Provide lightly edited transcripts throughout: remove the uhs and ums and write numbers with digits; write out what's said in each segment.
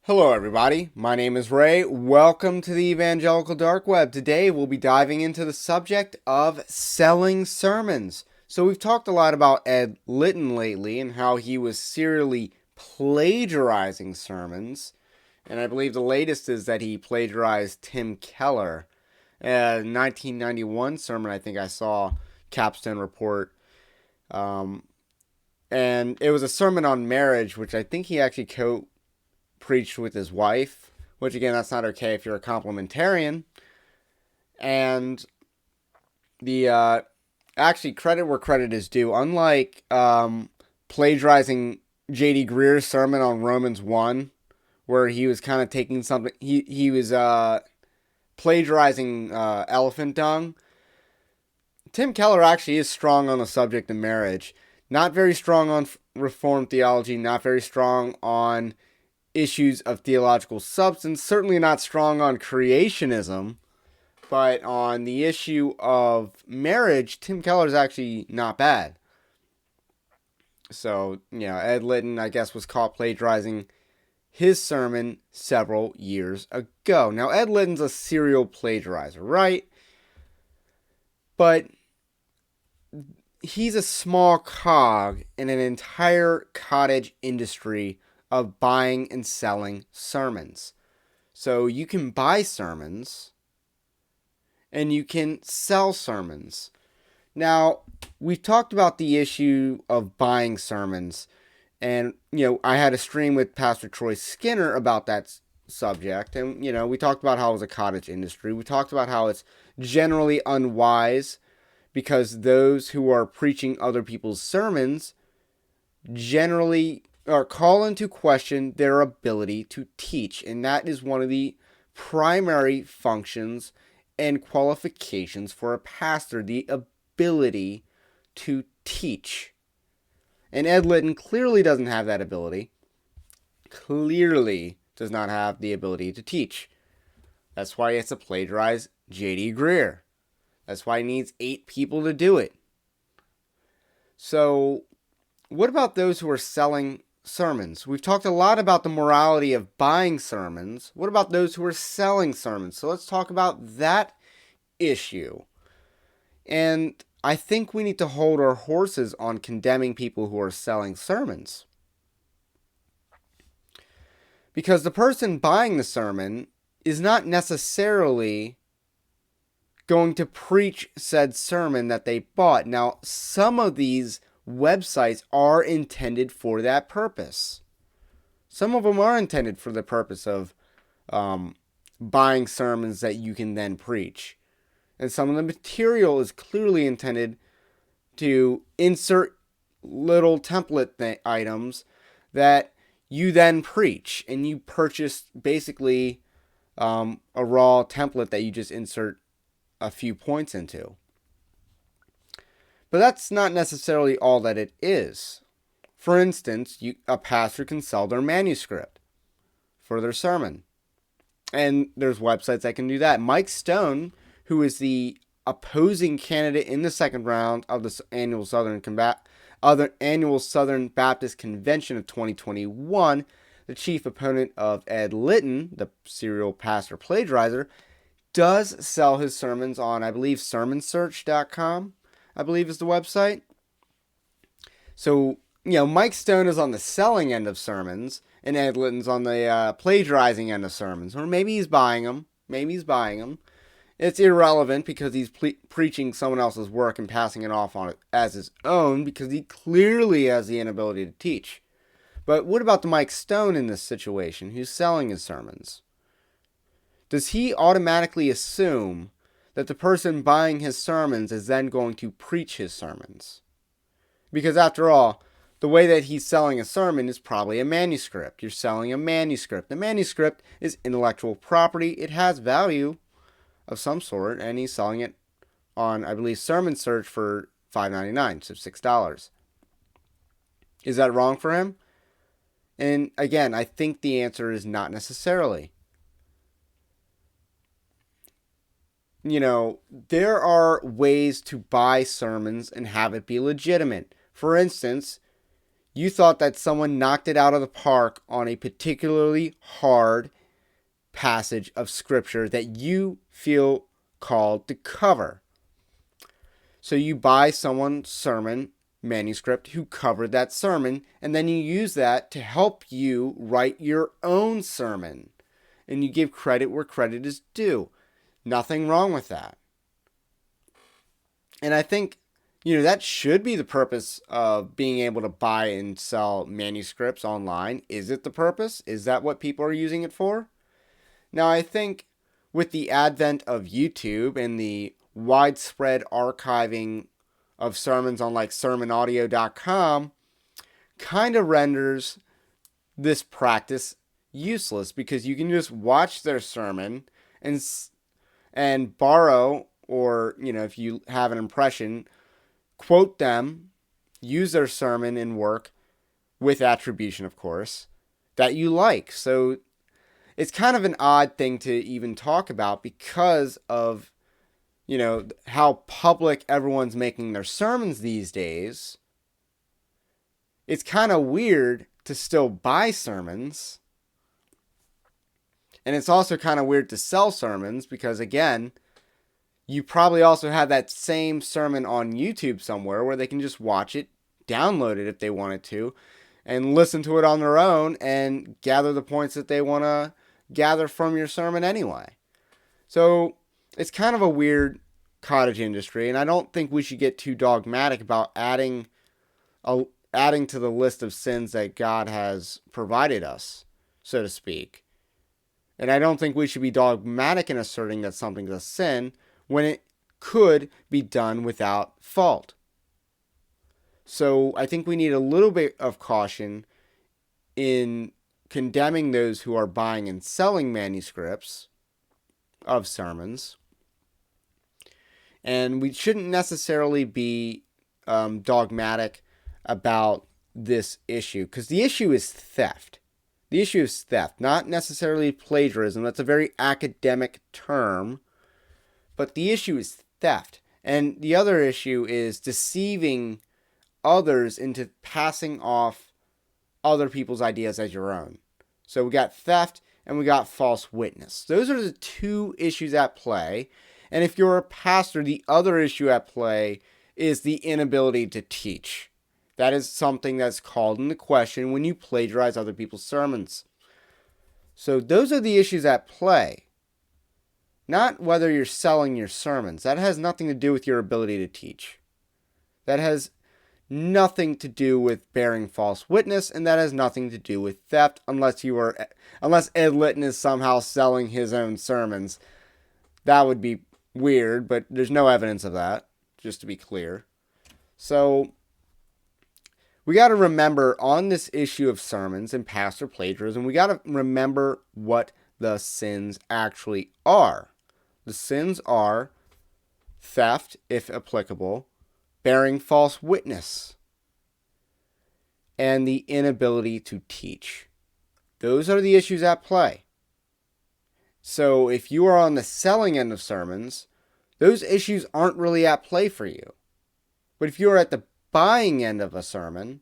Hello, everybody. My name is Ray. Welcome to the Evangelical Dark Web. Today, we'll be diving into the subject of selling sermons. So, we've talked a lot about Ed Litton lately and how he was serially plagiarizing sermons. And I believe the latest is that he plagiarized Tim Keller. A 1991 sermon, I think I saw, Capstone Report. And it was a sermon on marriage, which I think he actually preached with his wife, which again, that's not okay if you're a complementarian. And the actually, credit where credit is due. Unlike plagiarizing J.D. Greer's sermon on Romans 1, where he was kind of taking something, he was plagiarizing elephant dung. Tim Keller actually is strong on the subject of marriage. Not very strong on Reformed theology, not very strong on issues of theological substance, certainly not strong on creationism, but on the issue of marriage, Tim Keller is actually not bad. So, Ed Litton, I guess, was caught plagiarizing his sermon several years ago. Now, Ed Litton's a serial plagiarizer, right? But he's a small cog in an entire cottage industry of buying and selling sermons. So you can buy sermons and you can sell sermons. Now, we've talked about the issue of buying sermons. And, I had a stream with Pastor Troy Skinner about that subject. And, we talked about how it was a cottage industry. We talked about how it's generally unwise because those who are preaching other people's sermons generally or call into question their ability to teach. And that is one of the primary functions and qualifications for a pastor, the ability to teach. And Ed Litton clearly doesn't have that ability. Clearly does not have the ability to teach. That's why it's a plagiarized J.D. Greer. That's why he needs 8 people to do it. So, what about those who are selling sermons? We've talked a lot about the morality of buying sermons. What about those who are selling sermons? So let's talk about that issue. And I think we need to hold our horses on condemning people who are selling sermons. Because the person buying the sermon is not necessarily going to preach said sermon that they bought. Now, some of these websites are intended for that purpose. Some of them are intended for the purpose of buying sermons that you can then preach. And some of the material is clearly intended to insert little template items that you then preach. And you purchase basically a raw template that you just insert a few points into. But that's not necessarily all that it is. For instance, a pastor can sell their manuscript for their sermon. And there's websites that can do that. Mike Stone, who is the opposing candidate in the second round of the annual Southern Baptist Convention of 2021, the chief opponent of Ed Litton, the serial pastor plagiarizer, does sell his sermons on, I believe, sermonsearch.com. I believe is the website. So, Mike Stone is on the selling end of sermons, and Ed Litton's on the plagiarizing end of sermons. Or maybe he's buying them. It's irrelevant because he's preaching someone else's work and passing it off on it as his own because he clearly has the inability to teach. But what about the Mike Stone in this situation who's selling his sermons? Does he automatically assume that the person buying his sermons is then going to preach his sermons? Because after all, the way that he's selling a sermon is probably a manuscript. You're selling a manuscript. The manuscript is intellectual property. It has value of some sort, and he's selling it on, I believe, Sermon Search for $5.99, so $6. Is that wrong for him? And again, I think the answer is not necessarily. There are ways to buy sermons and have it be legitimate. For instance, You thought that someone knocked it out of the park on a particularly hard passage of scripture that you feel called to cover. So you buy someone's sermon manuscript who covered that sermon, and then you use that to help you write your own sermon. And you give credit where credit is due. Nothing wrong with that. And I think, that should be the purpose of being able to buy and sell manuscripts online. Is it the purpose? Is that what people are using it for? Now, I think with the advent of YouTube and the widespread archiving of sermons on like sermonaudio.com kind of renders this practice useless, because you can just watch their sermon and borrow, or if you have an impression, quote them, use their sermon in work with attribution, of course, that you like. So it's kind of an odd thing to even talk about because of how public everyone's making their sermons these days. It's kind of weird to still buy sermons. And it's also kind of weird to sell sermons because, again, you probably also have that same sermon on YouTube somewhere where they can just watch it, download it if they wanted to, and listen to it on their own and gather the points that they want to gather from your sermon anyway. So it's kind of a weird cottage industry, and I don't think we should get too dogmatic about adding to the list of sins that God has provided us, so to speak. And I don't think we should be dogmatic in asserting that something's a sin when it could be done without fault. So I think we need a little bit of caution in condemning those who are buying and selling manuscripts of sermons. And we shouldn't necessarily be dogmatic about this issue, because the issue is theft. The issue is theft, not necessarily plagiarism. That's a very academic term. But the issue is theft. And the other issue is deceiving others into passing off other people's ideas as your own. So we got theft and we got false witness. Those are the two issues at play. And if you're a pastor, the other issue at play is the inability to teach. That is something that's called into question when you plagiarize other people's sermons. So those are the issues at play. Not whether you're selling your sermons. That has nothing to do with your ability to teach. That has nothing to do with bearing false witness, and that has nothing to do with theft, unless Ed Litton is somehow selling his own sermons. That would be weird, but there's no evidence of that, just to be clear. So we got to remember on this issue of sermons and pastor plagiarism, we got to remember what the sins actually are. The sins are theft, if applicable, bearing false witness, and the inability to teach. Those are the issues at play. So if you are on the selling end of sermons, those issues aren't really at play for you. But if you're at the buying end of a sermon,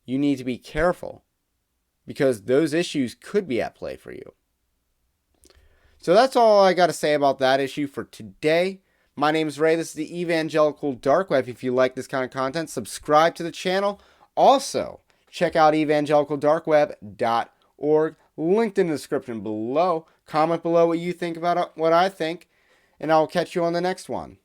you need to be careful, because those issues could be at play for you. So that's all I got to say about that issue for today. My name is Ray. This is the Evangelical Dark Web. If you like this kind of content, subscribe to the channel. Also, check out evangelicaldarkweb.org. Linked in the description below. Comment below what you think about what I think, and I'll catch you on the next one.